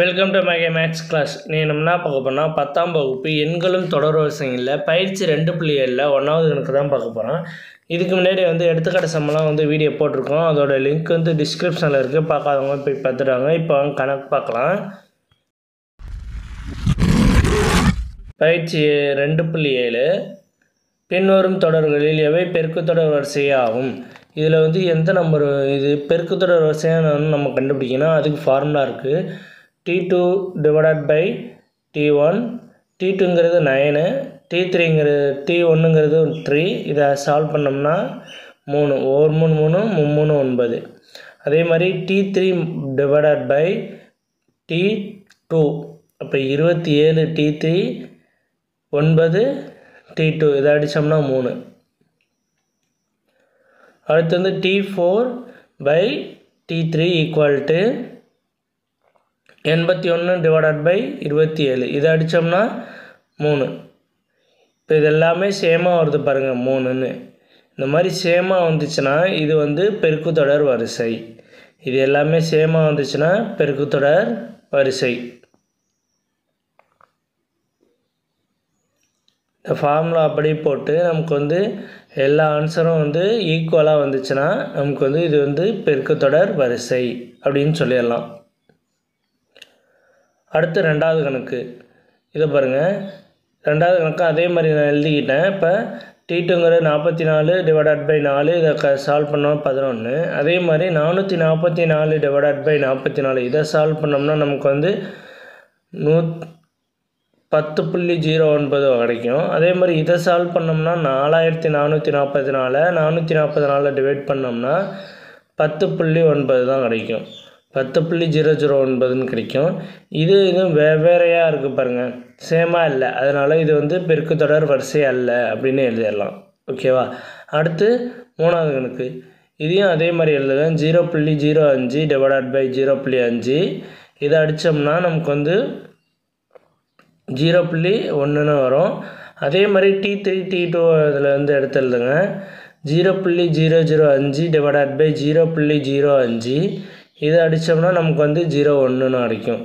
Welcome to my maths class. நீ நம்ம என்ன பார்க்க போனால் 10ஆம் வகுப்பு எண்களும் தொடர் வரிசைகளில் பயிற்சி 2.7 1வது கணக்கு தான் பார்க்க போகிறோம். இதுக்கு முன்னாடி எடுத்துக்காட்டு சம்மெல்லாம் வீடியோ போட்டிருக்கோம். அதோட லிங்க் டிஸ்கிரிப்ஷனில் இருக்குது. பார்க்காதவங்க போய் பார்த்துட்டாங்க. இப்போ கணக்கு பார்க்கலாம். பயிற்சி 2.7 பின்வரும் தொடர்களில் எவை பெருக்குத்தொடர் வரிசையாகும். இதில் எந்த நம்பர் இது பெருக்குத்தொடர் வரிசையாக நம்ம கண்டுபிடிக்கணும். அதுக்கு ஃபார்முலா இருக்குது. T2 divided by T1, T2ங்கிறது 9, T3ங்கிறது T1ங்கிறது 3. இதை சால்வ் பண்ணோம்னா 3 ஒரு 3 3 3 9. அதே மாதிரி T3 divided by T2, அப்போ 27 T3 9 T2, இதை அடித்தோம்னா 3. அடுத்து T4 by T3 equal to 81 divided by 27, இதை அடித்தோம்னா 3. இப்போ இது எல்லாமே சேமாக வருது பாருங்கள் 3ன்னு. இந்த மாதிரி சேமாக வந்துச்சுன்னா இது பெருக்குத்தொடர் வரிசை. இது எல்லாமே சேமாக வந்துச்சுன்னா பெருக்குத்தொடர் வரிசை. இந்த ஃபார்முலா அப்படி போட்டு நமக்கு எல்லா ஆன்சரும் ஈக்குவலாக வந்துச்சுன்னா நமக்கு இது பெருக்குத்தொடர் வரிசை அப்படின்னு சொல்லிடலாம். அடுத்து 2வது கணக்கு. இதை பாருங்கள். 2வது கணக்கு அதே மாதிரி நான் எழுதிக்கிட்டேன். இப்போ T2ங்கிறது 44 டிவைடட் பை 4, இதை சால்வ் பண்ணோம் 11. அதே மாதிரி 444 டிவைடட் பை 44, இதை சால்வ் பண்ணோம்னா நமக்கு 10.09 கிடைக்கும். அதே மாதிரி இதை சால்வ் பண்ணோம்னா 4444, 444 டிவைட் பண்ணோம்னா 10.9 தான் கிடைக்கும். 10.009ன்னு கிடைக்கும். இதுவும் வெவ்வேறையாக இருக்குது பாருங்கள், சேமாக இல்லை. அதனால் இது பெருக்குத்தொடர் வரிசை அல்ல அப்படின்னு எழுதிடலாம். ஓகேவா. அடுத்து 3வது கணக்கு. இதையும் அதே மாதிரி எழுதுவேன். 0.05 டிவைடட் பை 0.5, இதை அடித்தோம்னா நமக்கு 0.1ன்னு வரும். அதே மாதிரி T3 T2 இதில் எடுத்து எழுதுங்க. 0.005 டிவைடட் பை 0.05, இதை அடித்தோம்னா நமக்கு 0.1ன்னு கிடைக்கும்.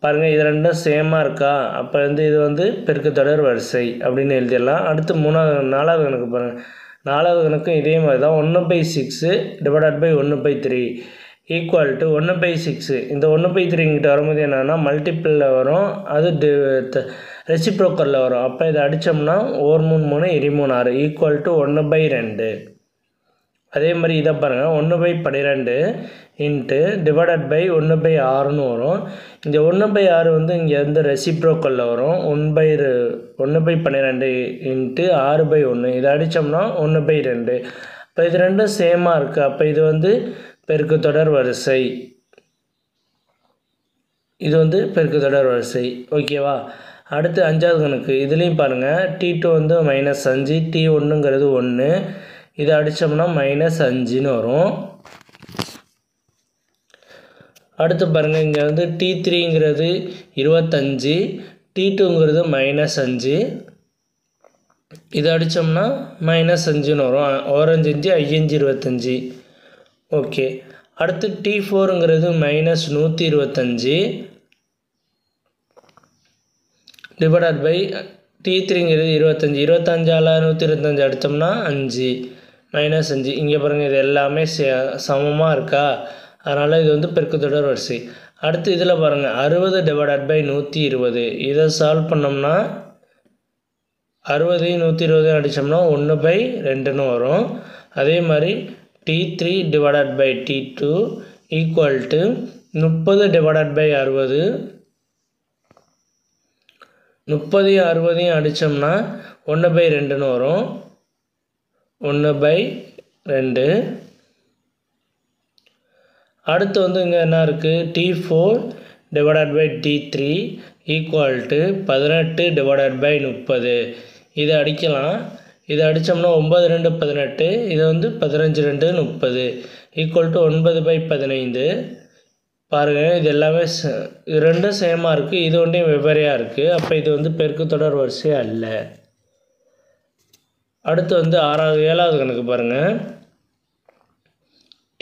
பாருங்கள், இது ரெண்டும் சேமாக இருக்கா. அப்போ இது பெருக்குத்தொடர் வரிசை அப்படின்னு எழுதிடலாம். அடுத்து 4வது கணக்கு பாருங்கள். 4வது கணக்கும் இதே மாதிரி தான். 1/6 டிவைடட் பை 1/3 ஈக்குவல் டு 1/6. இந்த 1/3 இங்கிட்ட வரும்போது என்னென்னா மல்டிப்பிளில் வரும், அது ரெசிப்ரோக்கலில் வரும். அப்போ இதை அடித்தோம்னா 1 3 3 23 6 ஈக்குவல் டு 1/2. அதே மாதிரி இதை பாருங்கள். 1/12 இன்ட்டு டிவைடட் பை 1/6ன்னு வரும். இந்த 1/6 இங்கே ரெசிப்ரோக்கலில் வரும். 1/12 இன்ட்டு 6/1, இதை அடித்தோம்னா 1/2. இப்போ இது ரெண்டும் சேமாக இருக்குது. அப்போ இது பெருக்குத்தொடர் வரிசை. இது பெருக்குத்தொடர் வரிசை. ஓகேவா. அடுத்து 5வது கணக்கு. இதுலேயும் பாருங்கள். T2 -5, T1ங்கிறது 1, இதை அடித்தோம்னா -5ன்னு வரும். அடுத்து பாருங்கள். இங்கே T3ங்கிறது 25, T2ங்கிறது -5, இதை அடித்தோம்னா -5ன்னு வரும். ஓரஞ்சு 5 5 25. ஓகே. அடுத்து T4ங்கிறது -125 டிவைடட் பை T3ங்கிறது 25, 25ஆல் 125 அடித்தோம்னா 5 -5. இங்கே பாருங்கள், இது எல்லாமே சமமாக இருக்கா. அதனால் இது பெருக்குத்தொடர் வரிசை. அடுத்து இதில் பாருங்கள். 60 டிவைடட் பை 120, இதை சால்வ் பண்ணோம்னா 60 120 அடித்தோம்னா 1/2ன்னு வரும். அதே மாதிரி T3 divided by T2 equal to 30 divided by 60, 30 60 அடித்தோம்னா 1/2ன்னு வரும். 1/2. அடுத்து இங்கே என்ன இருக்குது. T4 divided by T3 equal to 18 divided by 30, இதை அடிக்கலாம். இதை அடித்தோம்னா 9 2 18, இது 15 2 30 ஈக்குவல் டு 9/15. பாருங்கள், இது எல்லாமே இது ரெண்டும் சேமாக இருக்குது. இது ஒன்றையும் வெவ்வேறையாக இருக்குது. அப்போ இது பெருக்குத்தொடர் வரிசை அல்ல. அடுத்து 7வது கணக்கு பாருங்கள்.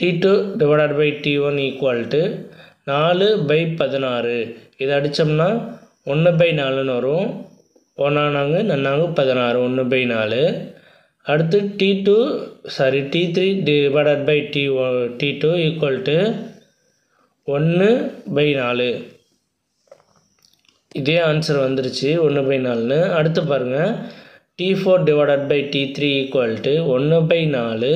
T2 divided by T1 equal to 4/16 இதை அடித்தோம்னா 1/4ன்னு வரும். 1 நன்னாங்க 16 1/4. அடுத்து T3 divided by T2 equal to 1/4. இதே ஆன்சர் வந்துருச்சு 1/4ன்னு. அடுத்து பாருங்கள் T4 divided by T3 equal to 1/4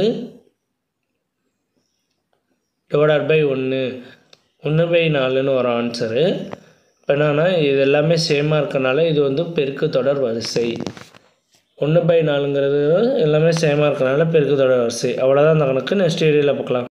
divided by 1/4ன்னு ஒரு ஆன்சரு. இப்போ என்னன்னா இது எல்லாமே சேமாக இருக்கனால இது வந்து பெருக்கு தொடர் வரிசை. 1/4ங்கிறது எல்லாமே சேமாக இருக்கனால பெருக்கு தொடர் வரிசை. அவ்வளோதான் அந்த கணக்கு. நெக்ஸ்ட் வீடியோவில் பார்க்கலாம்.